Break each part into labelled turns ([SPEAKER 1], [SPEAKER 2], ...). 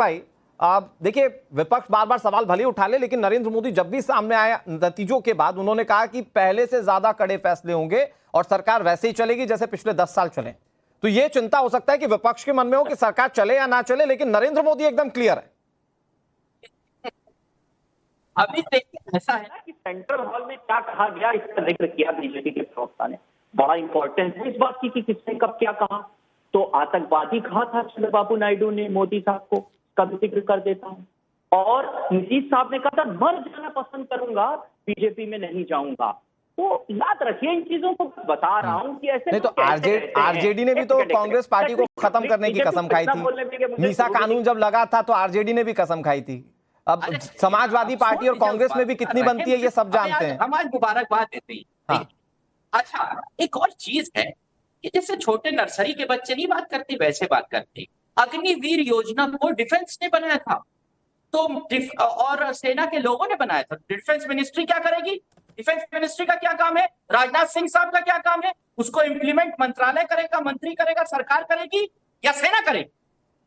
[SPEAKER 1] भाई, आप देखिए, विपक्ष बार बार सवाल भले उठा ले, लेकिन नरेंद्र मोदी जब भी सामने आया नतीजों के बाद उन्होंने कहा कि पहले से ज्यादा कड़े फैसले होंगे और सरकार वैसे ही चलेगी जैसे पिछले 10 साल चले। तो यह चिंता हो सकता है कि विपक्ष के मन में हो कि सरकार चले या ना चले, लेकिन नरेंद्र मोदी एकदम क्लियर है।
[SPEAKER 2] अभी देखिए, ऐसा है ना कि सेंट्रल हॉल में क्या कहा गया, इसका जिक्र किया बीजेपी के प्रवक्ता ने। बड़ा इंपॉर्टेंट है इस बात की कि किसने कब क्या कहा। तो आतंकवादी कहा था चंद्रबाबू नायडू ने मोदी साहब को, का भी जिक्र कर देता हूं। और नीतीश साहब ने कहा था मर जाना पसंद करूंगा, बीजेपी में नहीं जाऊंगा। तो याद रखिए इन चीजों को, बता रहा हूं कि ऐसे
[SPEAKER 1] नहीं। तो आरजेडी ने भी तो कांग्रेस पार्टी को खत्म करने की कसम खाई थी। मीसा कानून जब लगा था तो आरजेडी ने भी कसम खाई थी। अब समाजवादी पार्टी और कांग्रेस में भी कितनी बनती है ये सब जानते हैं।
[SPEAKER 2] हम आज मुबारकबाद देते हैं। हाँ। अच्छा, एक और चीज है कि जैसे छोटे नर्सरी के बच्चे नहीं बात करते, वैसे बात करते। अग्निवीर योजना को डिफेंस ने बनाया था, तो और सेना के लोगों ने बनाया था। डिफेंस मिनिस्ट्री क्या करेगी? डिफेंस मिनिस्ट्री का क्या काम है? राजनाथ सिंह साहब का क्या काम है? उसको इंप्लीमेंट मंत्रालय करेगा, मंत्री करेगा, सरकार करेगी या सेना करेगी?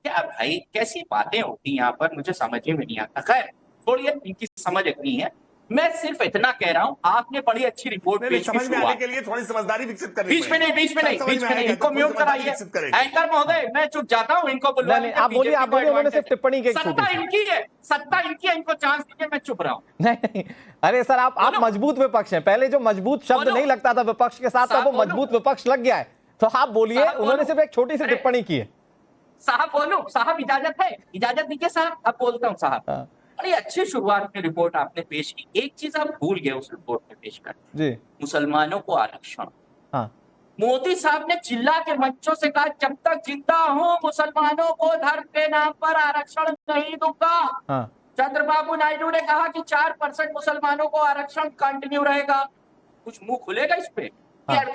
[SPEAKER 2] क्या भाई, कैसी बातें होती यहाँ पर, मुझे समझ में नहीं आता। खैर छोड़िए, इनकी समझ इतनी है। मैं सिर्फ इतना कह रहा हूँ, आपने बड़ी अच्छी रिपोर्ट पेश की।
[SPEAKER 3] समझ में आने के लिए थोड़ी समझदारी विकसित करनी
[SPEAKER 2] बीच में नहीं, इनको म्यूट कराइए। एंकर महोदय, मैं चुप जाता हूँ, इनको बुलवा।
[SPEAKER 1] आप बोलिए, उन्होंने सिर्फ टिप्पणी की।
[SPEAKER 2] सत्ता इनकी है, सत्ता इनकी है, इनको चांस दीजिए, मैं चुप रहा हूँ।
[SPEAKER 1] नहीं, अरे सर, आप मजबूत विपक्ष हैं। पहले जो मजबूत शब्द नहीं लगता था विपक्ष के साथ, अब वो मजबूत विपक्ष लग गया है। तो आप बोलिए, उन्होंने सिर्फ एक छोटी सी टिप्पणी की है।
[SPEAKER 2] साहब बोलो, साहब इजाजत है, इजाजत दीजिए साहब। अब बोलता हूँ साहब। बड़ी अच्छी शुरुआत में रिपोर्ट आपने पेश की। एक चीज आप भूल गए उस रिपोर्ट में पेश कर जी, मुसलमानों को आरक्षण। हाँ। मोदी साहब ने चिल्ला के मंचों से कहा, जब तक जिंदा हूं मुसलमानों को धर्म के नाम पर आरक्षण नहीं दूंगा। हाँ। चंद्रबाबू नायडू ने कहा कि 4% मुसलमानों को आरक्षण कंटिन्यू रहेगा। कुछ मुंह खुलेगा इस पे? हाँ।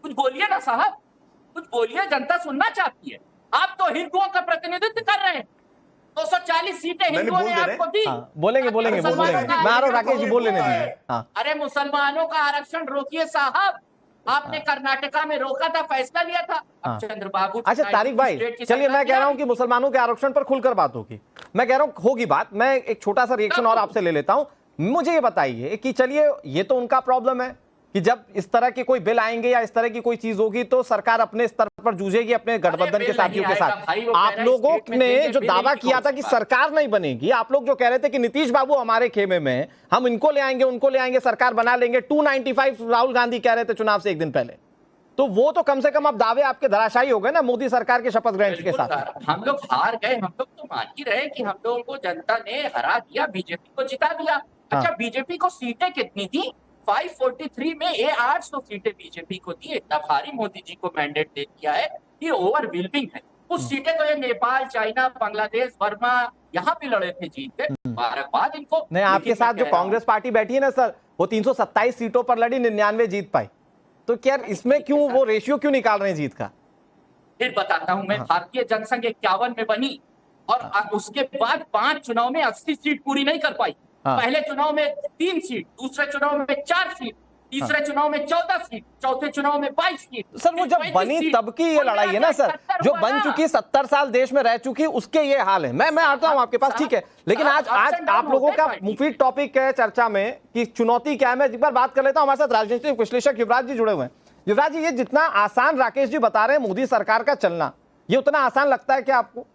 [SPEAKER 2] कुछ बोलिए ना साहब, कुछ बोलिए, जनता सुनना चाहती है। आप तो हिंदुओं का प्रतिनिधित्व कर रहे हैं। 240 सीटें हिंदुओं ने आपको दी।
[SPEAKER 1] हाँ, बोलेंगे मैं राकेश जी बोल लेने दीजिए। हाँ।
[SPEAKER 2] अरे मुसलमानों का आरक्षण रोकिए साहब, आपने कर्नाटका में रोका था, फैसला लिया था। अब चंद्रबाबू।
[SPEAKER 1] अच्छा तारिक भाई, चलिए, मैं कह रहा हूं कि मुसलमानों के आरक्षण पर खुलकर बात होगी। मैं कह रहा हूं होगी बात। मैं एक छोटा सा रिएक्शन और आपसे ले लेता हूं। मुझे ये बताइए कि चलिए, ये तो उनका प्रॉब्लम है कि जब इस तरह के कोई बिल आएंगे या इस तरह की कोई चीज होगी तो सरकार अपने स्तर पर जूझेगी अपने गठबंधन के साथियों के साथ। आप लोगों ने जो दावा किया था कि सरकार नहीं बनेगी, आप लोग जो कह रहे थे कि नीतीश बाबू हमारे खेमे में, हम इनको ले आएंगे उनको ले आएंगे, सरकार बना लेंगे, 295 राहुल गांधी कह रहे थे चुनाव से एक दिन पहले, तो वो तो कम से कम अब दावे आपके धराशायी हो गए ना मोदी सरकार के शपथ ग्रहण के साथ।
[SPEAKER 2] हम लोग हार गए, हम लोग तो मान ही रहे कि हम लोगों को जनता ने हरा दिया, बीजेपी को जिता दिया। अच्छा, बीजेपी को सीटें कितनी थी? 543 में ये 800 सीटें बीजेपी को दी। इतना भारी मोदी जी को मैंडेट दे दिया है, ये ओवरवेलमिंग है। कुछ सीटें तो ये नेपाल, चाइना, बांग्लादेश, बर्मा, यहाँ पे लड़े थे, जीत गए। मुबारकबाद इनको।
[SPEAKER 1] नहीं, आपके साथ जो कांग्रेस पार्टी बैठी है ना सर, वो 327 सीटों पर लड़ी, 99 जीत पाई। तो क्या इसमें क्यों वो रेशियो क्यों निकाल रहे हैं जीत का?
[SPEAKER 2] फिर बताता हूं मैं। भारतीय जनसंघ 51 में बनी और उसके बाद 5 चुनाव में 80 सीट पूरी नहीं कर पाई। पहले चुनाव में 3 सीट, दूसरे चुनाव में 4 सीट, तीसरे चुनाव में 14 सीट, चौथे चुनाव में 22 सीट।
[SPEAKER 1] सर वो जब बनी तब की ये लड़ाई है ना सर, जो बन चुकी 70 साल देश में रह चुकी उसके ये हाल है। मैं आता हूं आपके पास, ठीक है, लेकिन आज आप लोगों का मुफीद टॉपिक है चर्चा में कि चुनौती क्या है। मैं एक बार बात कर लेता हूं, हमारे साथ राजनीतिक विश्लेषक युवराज जी जुड़े हुए हैं। युवराज जी, ये जितना आसान राकेश जी बता रहे हैं मोदी सरकार का चलना, ये उतना आसान लगता है क्या आपको?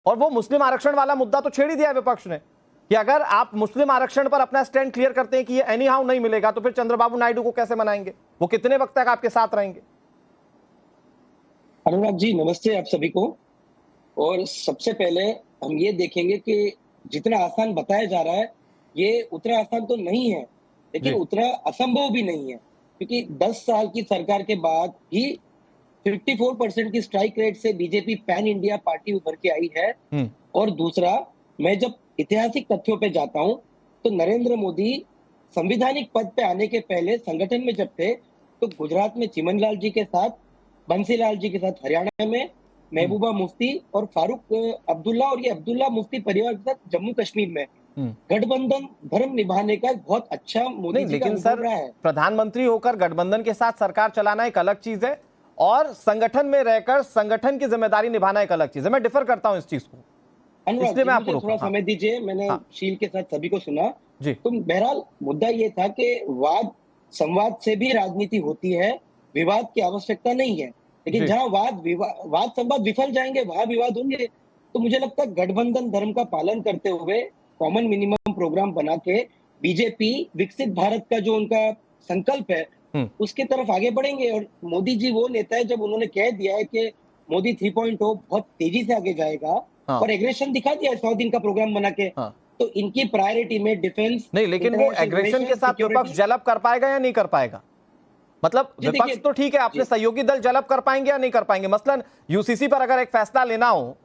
[SPEAKER 1] और वो मुस्लिम आरक्षण वाला मुद्दा तो छेड़ ही दिया विपक्ष ने कि अगर आप मुस्लिम आरक्षण पर अपना स्टैंड क्लियर करते हैं कि ये एनी हाउ नहीं मिलेगा, तो फिर चंद्रबाबू नायडू को कैसे मनाएंगे? वो कितने वक्त तक आपके साथ रहेंगे?
[SPEAKER 4] अनुराग जी नमस्ते आप सभी को। और सबसे पहले हम ये देखेंगे कि जितना आसान बताया जा रहा है ये उतना आसान तो नहीं है, लेकिन उतना असंभव भी नहीं है, क्योंकि 10 साल की सरकार के बाद ही 54% की स्ट्राइक रेट से बीजेपी पैन इंडिया पार्टी उभर के आई है। और दूसरा, मैं जब ऐतिहासिक तथ्यों पे जाता हूं तो नरेंद्र मोदी संवैधानिक पद पे आने के पहले संगठन में जब थे तो गुजरात में चिमनलाल जी के साथ, बंसीलाल जी के साथ हरियाणा में, महबूबा मुफ्ती और फारूक अब्दुल्ला और ये अब्दुल्ला मुफ्ती परिवार के साथ जम्मू कश्मीर में गठबंधन धर्म निभाने का बहुत अच्छा मोदी जी का अनुभव रहा है।
[SPEAKER 1] प्रधानमंत्री होकर गठबंधन के साथ सरकार चलाना एक अलग चीज है और संगठन में रहकर संगठन की जिम्मेदारी निभाना एक अलग चीज है। मैं डिफर करता हूं इस चीज को,
[SPEAKER 4] अनुराग
[SPEAKER 1] इसलिए
[SPEAKER 4] जी,
[SPEAKER 1] मैं आपको
[SPEAKER 4] मुझे थोड़ा
[SPEAKER 1] रोका।
[SPEAKER 4] समय दीजिए। मैंने
[SPEAKER 1] हाँ।
[SPEAKER 4] शील के साथ सभी को सुना।
[SPEAKER 1] जी
[SPEAKER 4] तो बहरहाल मुद्दा ये था कि वाद संवाद से भी राजनीति होती है, विवाद की आवश्यकता नहीं है। लेकिन
[SPEAKER 1] जी।
[SPEAKER 4] जहां वाद संवाद विफल जाएंगे वहां विवाद होंगे। तो मुझे लगता है गठबंधन धर्म का पालन करते हुए कॉमन मिनिमम प्रोग्राम बना के बीजेपी विकसित भारत का जो उनका संकल्प है उसके तरफ आगे बढ़ेंगे। और मोदी जी वो नेता है, जब उन्होंने कह दिया है कि मोदी 3.0 बहुत तेजी से आगे जाएगा
[SPEAKER 1] हाँ।
[SPEAKER 4] और एग्रेशन दिखा दिया है 100 दिन का प्रोग्राम बना के,
[SPEAKER 1] हाँ।
[SPEAKER 4] तो इनकी प्रायोरिटी में डिफेंस
[SPEAKER 1] नहीं, लेकिन वो एग्रेशन के साथ विपक्ष जलब कर पाएगा या नहीं कर पाएगा? मतलब विपक्ष तो ठीक है, आपने सहयोगी दल जलब कर पाएंगे या नहीं कर पाएंगे? मसलन यूसीसी पर अगर एक फैसला लेना हो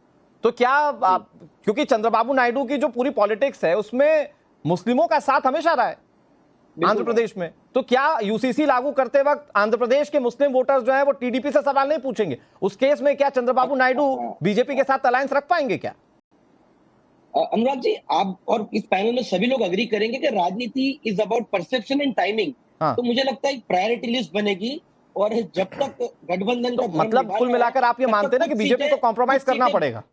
[SPEAKER 1] तो क्या क्योंकि चंद्रबाबू नायडू की जो पूरी पॉलिटिक्स है उसमें मुस्लिमों का साथ हमेशा रहा है आंध्र प्रदेश में, तो क्या यूसीसी लागू करते वक्त आंध्र प्रदेश के मुस्लिम वोटर्स जो है वो टीडीपी से सवाल नहीं पूछेंगे? उस केस में क्या चंद्रबाबू नायडू बीजेपी के साथ अलायंस रख पाएंगे क्या?
[SPEAKER 4] अनुराग जी, आप और इस पैनल में सभी लोग अग्री करेंगे कि राजनीति is about perception and timing. तो मुझे लगता है प्रायोरिटी लिस्ट बनेगी और जब तक गठबंधन का
[SPEAKER 1] मतलब कुल मिलाकर आप ये मानते हैं ना कि बीजेपी को कॉम्प्रोमाइज करना पड़ेगा?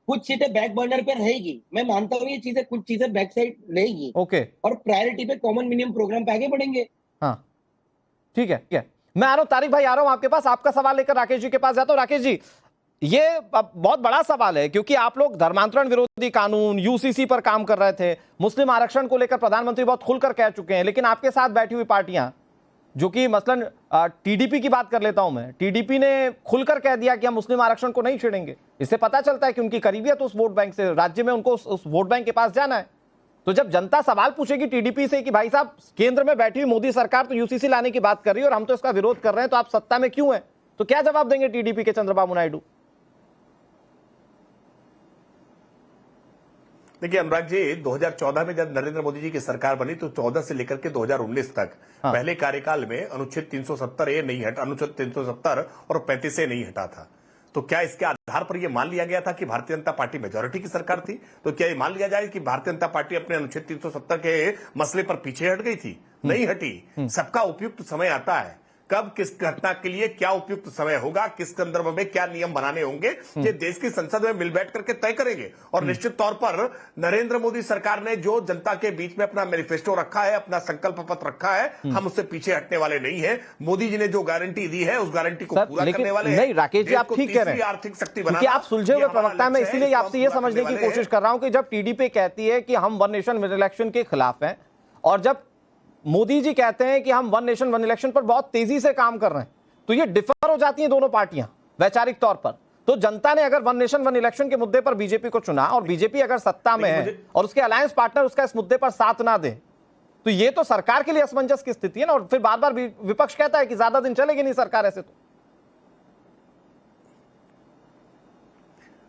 [SPEAKER 4] कुछ सीटें बैक बर्नर पर रहेगी, मैं मानता हूँ ये चीजें, कुछ चीजें बैक साइड रहेगी।
[SPEAKER 1] ओके। और
[SPEAKER 4] प्रायोरिटी पे कॉमन मिनिमम प्रोग्राम पे आगे बढ़ेंगे।
[SPEAKER 1] हाँ ठीक है, ठीक है। मैं आ रहा हूं तारिक भाई, आ रहा हूं आपके पास, आपका सवाल लेकर राकेश जी के पास जाता हूं। राकेश जी, ये बहुत बड़ा सवाल है क्योंकि आप लोग धर्मांतरण विरोधी कानून यूसीसी पर काम कर रहे थे, मुस्लिम आरक्षण को लेकर प्रधानमंत्री बहुत खुलकर कह चुके हैं, लेकिन आपके साथ बैठी हुई पार्टियां जो कि मसलन टीडीपी की बात कर लेता हूं मैं, टीडीपी ने खुलकर कह दिया कि हम मुस्लिम आरक्षण को नहीं छेड़ेंगे। इससे पता चलता है कि उनकी करीबियत उस वोट बैंक से, राज्य में उनको उस वोट बैंक के पास जाना है। तो जब जनता सवाल पूछेगी टीडीपी से कि भाई साहब केंद्र में बैठी हुई मोदी सरकार तो यूसीसी लाने की बात कर रही है और हम तो इसका विरोध कर रहे हैं, तो आप सत्ता में क्यों हैं? तो क्या जवाब देंगे टीडीपी के चंद्रबाबू नायडू?
[SPEAKER 3] देखिए अनुराग जी, 2014 में जब नरेंद्र मोदी जी की सरकार बनी तो 14 से लेकर के 2019 तक पहले कार्यकाल में अनुच्छेद 370 नहीं हटा, अनुच्छेद 370 और 35 नहीं हटा था। तो क्या इसके आधार पर यह मान लिया गया था कि भारतीय जनता पार्टी मेजॉरिटी की सरकार थी? तो क्या ये मान लिया जाए कि भारतीय जनता पार्टी अपने अनुच्छेद 370 के मसले पर पीछे हट गई थी? नहीं हटी। सबका उपयुक्त समय आता है, कब किस घटना के लिए क्या उपयुक्त समय होगा, किस संदर्भ में क्या नियम बनाने होंगे, ये देश की संसद में मिल बैठ करके तय करेंगे। और निश्चित तौर पर नरेंद्र मोदी सरकार ने जो जनता के बीच में अपना मैनिफेस्टो रखा है, अपना संकल्प पत्र रखा है, हम उससे पीछे हटने वाले नहीं है। मोदी जी ने जो गारंटी दी है उस गारंटी को पूरा करने वाले हैं।
[SPEAKER 1] नहीं राकेश जी, आप ठीक कह रहे हैं,
[SPEAKER 3] आर्थिक शक्ति
[SPEAKER 1] क्योंकि आप सुलझे हुए प्रवक्ता में, इसीलिए आपसे ये समझने की कोशिश कर रहा हूं कि जब टीडीपी कहती है कि हम वन नेशन वन इलेक्शन के खिलाफ हैं और जब मोदी जी कहते हैं कि हम वन नेशन वन इलेक्शन पर बहुत तेजी से काम कर रहे हैं, तो ये डिफर हो जाती हैं दोनों पार्टियां वैचारिक तौर पर। तो जनता ने अगर वन नेशन वन इलेक्शन के मुद्दे पर बीजेपी को चुना और बीजेपी अगर सत्ता में है और उसके अलायंस पार्टनर उसका इस मुद्दे पर साथ ना दे, तो ये तो सरकार के लिए असमंजस की स्थिति है ना। और फिर बार बार विपक्ष कहता है कि ज्यादा दिन चलेगी नहीं सरकार ऐसे। तो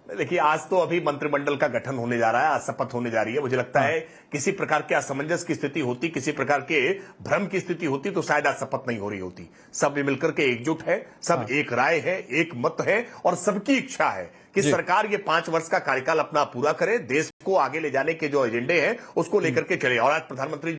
[SPEAKER 3] देखिए, आज तो अभी मंत्रिमंडल का गठन होने जा रहा है, आज शपथ होने जा रही है। मुझे लगता है किसी प्रकार के असमंजस की स्थिति होती, किसी प्रकार के भ्रम की स्थिति होती तो शायद आज शपथ नहीं हो रही होती। सब मिलकर के एकजुट है, सब एक राय है, एक मत है और सबकी इच्छा है कि सरकार ये 5 वर्ष का कार्यकाल अपना पूरा करे, देश को आगे ले जाने के जो एजेंडे हैं उसको लेकर के चले। और आज प्रधानमंत्री